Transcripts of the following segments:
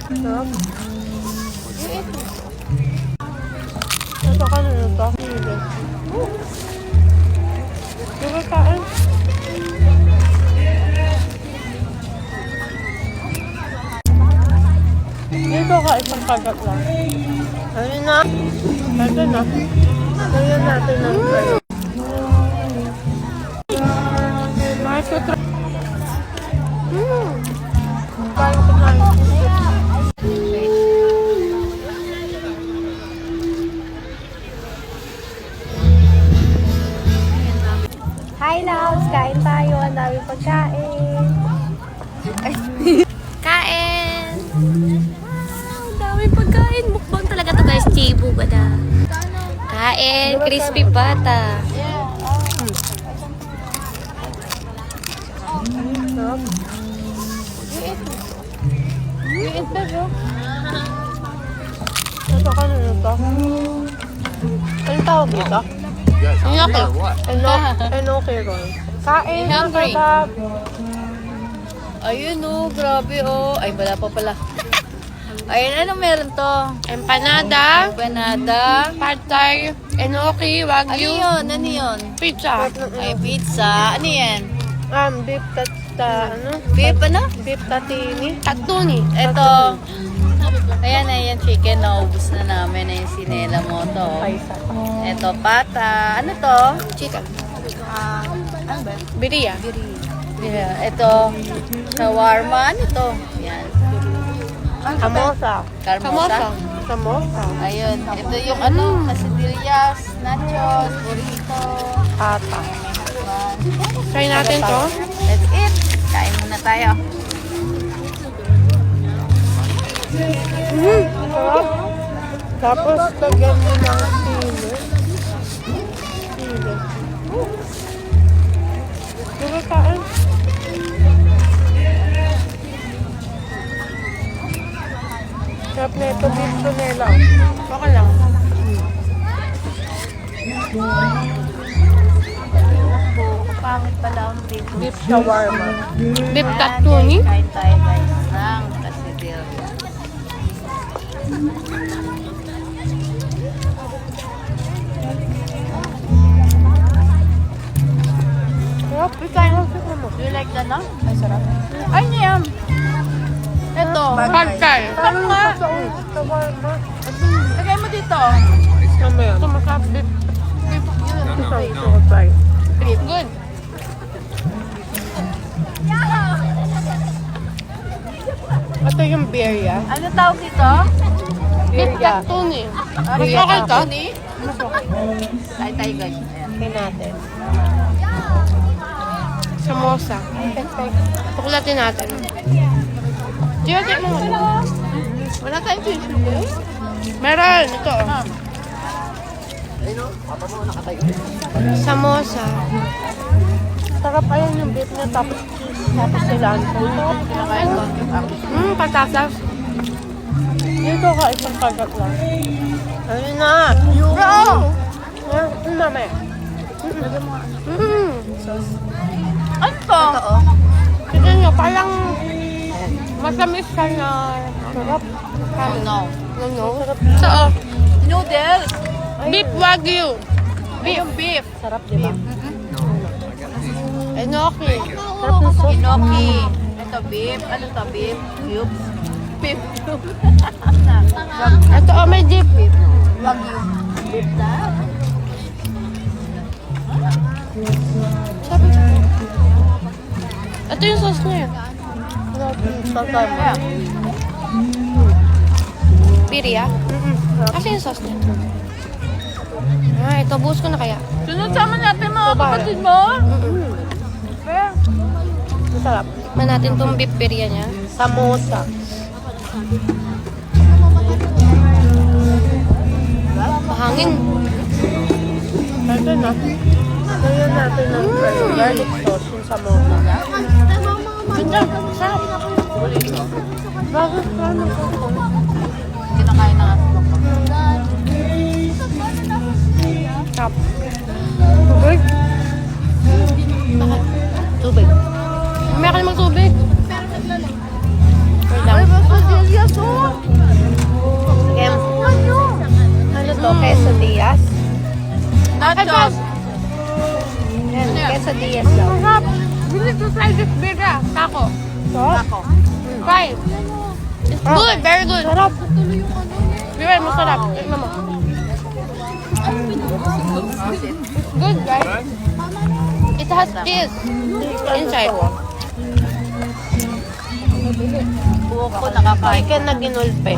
Sarap. Ito ka na ito. Hindi. Diba kain? Dito ka isang kagat lang. Ayun na. Ito na. Ayun natin ng bread. Nice to try. Kain ko na. Hi loves! Kain tayo. Ang daming pagkain. Kain! Wow! Ang daming pagkain. Mukbang talaga to guys. Chibu bada. Kain! Crispy pata. Sarap. Liit na siya. Ito ka na ito. Anong tawag dito? Enoki. Enoki roll. Kain na sarap. Ayun oh, grabe oh. Ay, wala pa pala. Ayun, ano meron to? Empanada. Empanada. Pad Thai. Enoki. Ano Wagyu. yun? Ano yun? Pizza. Ay, pizza. Ano yan? Beef ano? Beef ano? Beef tatini. Tatuni. Ito. Ayan, chicken. Naubos na namin. Ayan, sinela mo to. Paisa. Ito, pata. Ano to? Chicken. Ano ba? Biriya. Yeah, ito, shawarma. Ano to? Yan. Samosa. Carmosa. Samosa. Ayun. Ito yung ano, quesadillas, nachos, burrito. Pata. Try natin to. Let's eat. Kain muna tayo. Sarap. Tapos, lagyan mo ng sili. Sili. Diba kain? Sarap na ito, beef tunela. Okay lang. Pangit pala ang dito. Beef shawarma. Beef tatuni. Kain tayo guys ng quesadillas. Sarap. Ikain lang sa mo. Do you like that, no? Ay, sarap. Ay, niyan. Ito. Pad Thai. Sarap nga. Shawarma. Lagay mo dito. Mamaya. Ito masarap beef. Ito ko try. Good. Ito yung birria. Ano tawag dito? Beef tatuni. Mas okay to? Kain tayo guys. Ayan. Tingnan natin. Samosa. Tuklatin natin. Diyan mo. Wala tayong tissue. Meron. Ito. Samosa. Sarap ayan yung beef niya tapos cheese. Tapos cilantro. Kinakain ko. Patatas. Dito ka isang kagat lang. Ayun na. Bro! Mamaya. Ano to? Tignan nyo, parang matamis ka na sarap. No. Ano? So, Noodles. beef wagyu. Yung beef. Sarap, di ba? Enoki. Sarap ng sauce. Inoki. Ito beef. Ano to? Beef cubes. Beef cubes. Ito, may dip. Wagyu. Beef na. Sabi. Ito yung sauce niya. Kaya. Birria? Kasi yung sauce niya. Ito, buhos ko na kaya. Sunod sama natin mga Baba. kapatid mo. Kaya. Masarap. Tikman natin tong beef birria niya. Samosa. Mahangin. Ito na. Lagyan natin ng garlic sauce yung samosa. Ganda. Sarap. Bakit ka na ito? Kinakain na nga. Sarap. Tubig? Tubig. Mamaya ka na magtubig. Wait lang. Ay, basta Julia, quesadillas daw. Masarap. We need to try this bigger. Taco. Ako. Try. It's good, very good. Sarap. Diba, masarap. Tignan mo. Good, guys. It has cheese inside. Buhok ko nakakain. Chicken na ginulpe.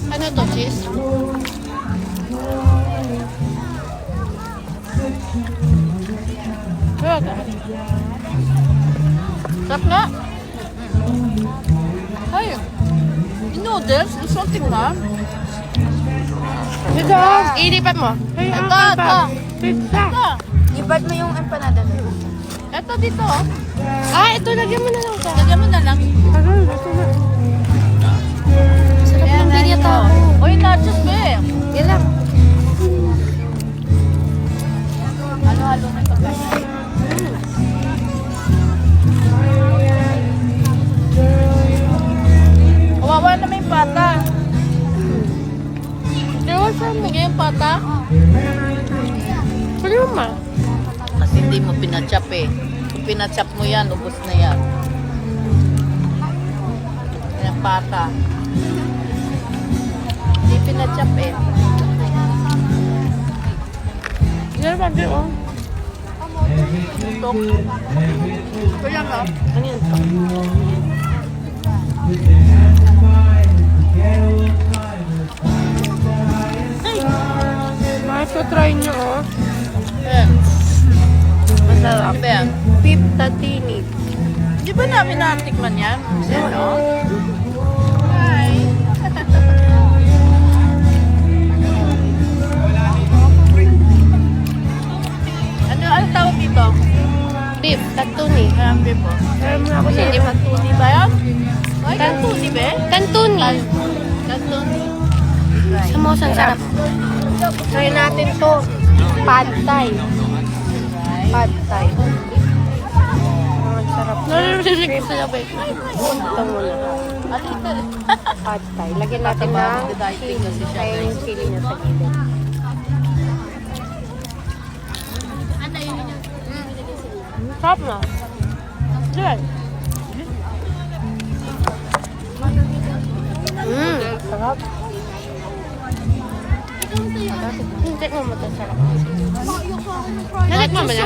Ano to, cheese? Sarap nga. Ay, noodles, gusto ko tingnan. Dito. Ilipat mo. Hey, Ito, ito. Pizza. Lipat mo yung empanada na. Ito dito. Ah, ito. Lagyan mo na lang sa. Lagyan mo na lang. Tagal, ito na. Sarap ng bilya to. Uy, nachos ba eh. Yan lang. Halo-halo na pagkain. Kawawa na may pata. Diba sa Bigay yung pata. Pwede mo ma. Kasi hindi mo pinachap eh. Kung pinachap mo yan, ubos na yan. Yung pata. Hindi pinachap eh. Yan ba, di oh. Ito. Ito yan oh. Ano yan to? Ito, try nyo oh. Eh, Masarap. ano ba yan? Beef tatini. Di ba namin natikman yan? Ano? Hi. ano tawag dito? Beef tatuni. Marami po. Alam mo na ako Hindi sa matuni ba yan? Ay, matuni ba? Kantuni. Matuni. Samosang sarap. Try natin to. Pad Thai. Pad Thai. Ang sarap. Narinig ko sila ba? Ito muna. Pad Thai. Lagyan natin ng Didieting kasi siya, kaya yung guys. chili niya sa gilid. Sarap na. Yan. Sarap. Hindi mo matasarap. Natikman mo na?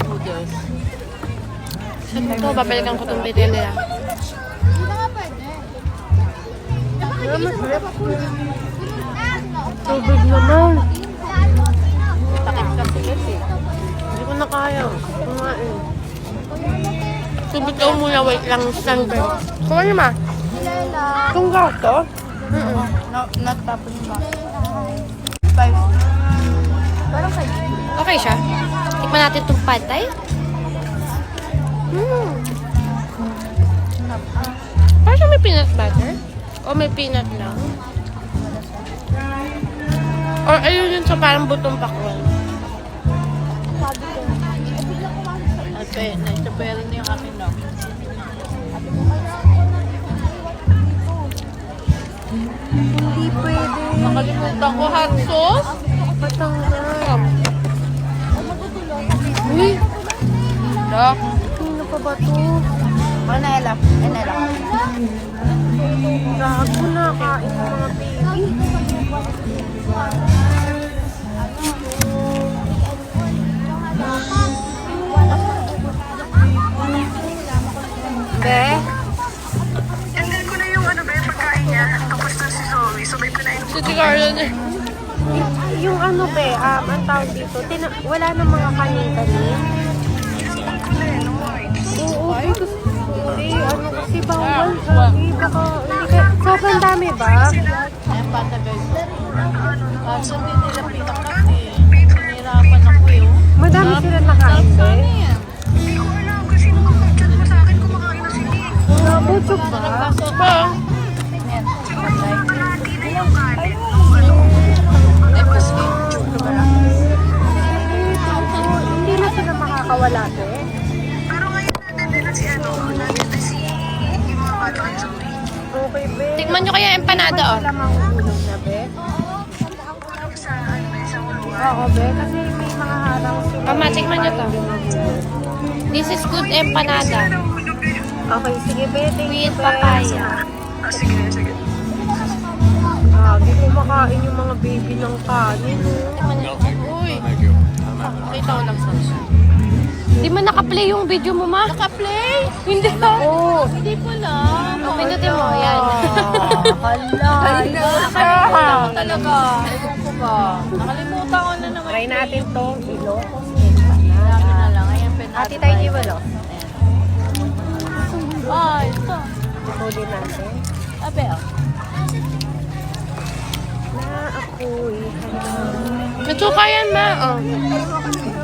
Noodles. Ito, babalikan ko itong video nila. Tubig naman. Takip kasi kasi. Hindi ko na kaya. Kumain. Tubig daw muna, wait lang. Sandber. Kumain ma. Tunggaw to? Natapon yung box. Okay siya. Tikman natin itong pad thai. Parang siya may peanut butter? O may peanut lang? Or ayun yun sa parang butong pakwan? Naitsapera na yung akin lang. Hindi pwede. Nakalimutan ko hot sauce. Patanggap. Uy! Look. Sino pa ba to? Manela. Manela. Gago na. Kain ng mga baby. Be? Tanggal ko na yung ano ba yung pagkain niya. Tapos na si Zoe. So may pinain ko. Si Carlo na. Yung ano be, ang tawag dito, wala nang mga kanin-kanin. Oo, because, hindi, ano kasi bawal, sabi, baka, hindi ka, sobrang dami ba? Ayan pata guys. Kaso hindi nila pinakat eh. Nahirapan ako eh. Madami sila nakain be. Hindi ko alam kasi nakaka-chat mo sa akin kumakain na sila. Nabusog ba? Ba? Kalahati na yung kanin. Nung ano. Hindi na sila makakawala be. Pero ngayon natin din si ano. Natin na si yung mga bata kay Zoe. Okay be. Tikman nyo kaya empanada, oh. Sila mangulong na be. Oo, be. Kasi may mga harang sila. Mama, tikman nyo to. This is good empanada. Okay, sige, be. Thank you, With be. papaya. Ah, sige, sige. Di kumakain yung mga baby ng kanin. Uy! Nakita ko lang sa Di mo naka-play yung video mo, ma? Naka-play? Hindi. Oo. Hindi ko lang. Pinutin mo, yan. Hala! Nakalimutan ko talaga. Ewan ko ba? Nakalimutan ko na naman. Try natin to. Ilocos Sabi na lang. Ayan, penata. Ati tayo, di ba, no? Ah, ito. Huli natin. Abe, oh. Na ako'y Matsuka yan, ma. Oh.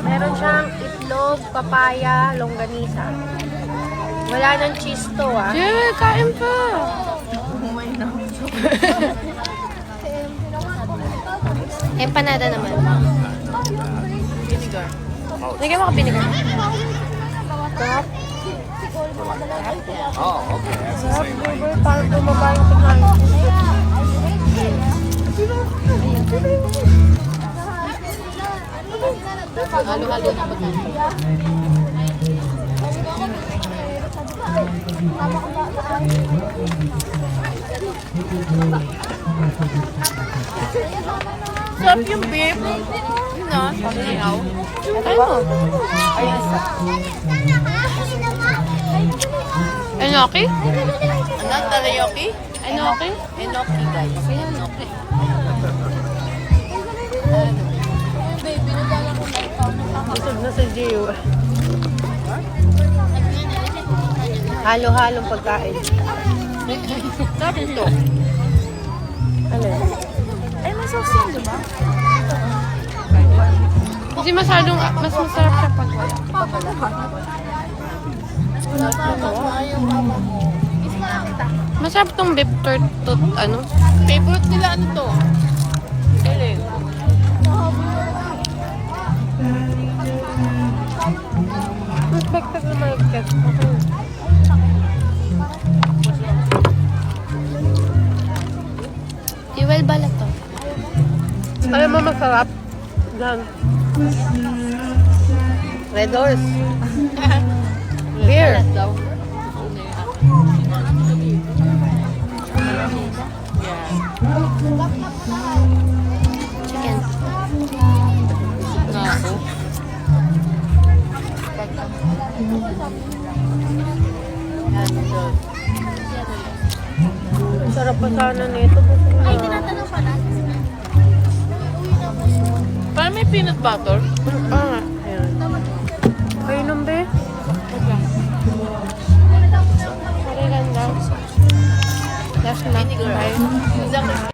meron siyang itlog, papaya, longganisa. Wala nang cheese to, ah. Jewel, kain pa. Empanada naman. Vinegar. Lagyan mo ka vinegar. Sarap. Sarap, baby. Parang bumaba yung kumain. Halo-halo na pagkain. Sarap yung beef. Yun na, pangyaw. Kain mo. Enoki? Ano, teriyaki? Enoki? Enoki, guys. Enoki. Busog na sa Gio. Halo-halong pagkain. Sarap ito. Ano? Ay, may sauce yan, di ba? Kasi masyadong, mas masarap siya pag wala. Masarap tong beef turtot, ano? Favorite nila ano to? Kailan? Expected na ma-expect. Okay. Jewel, balat to. Alam mo masarap? Yan. Red Horse. Beer. Balat daw. Chicken. Na ako. Ang sarap pa sana nito. Ay, Tinatanong pa na. Parang may peanut butter. Ah, ayan. Kainom be? Sorry, ganda. Last na. Vinegar.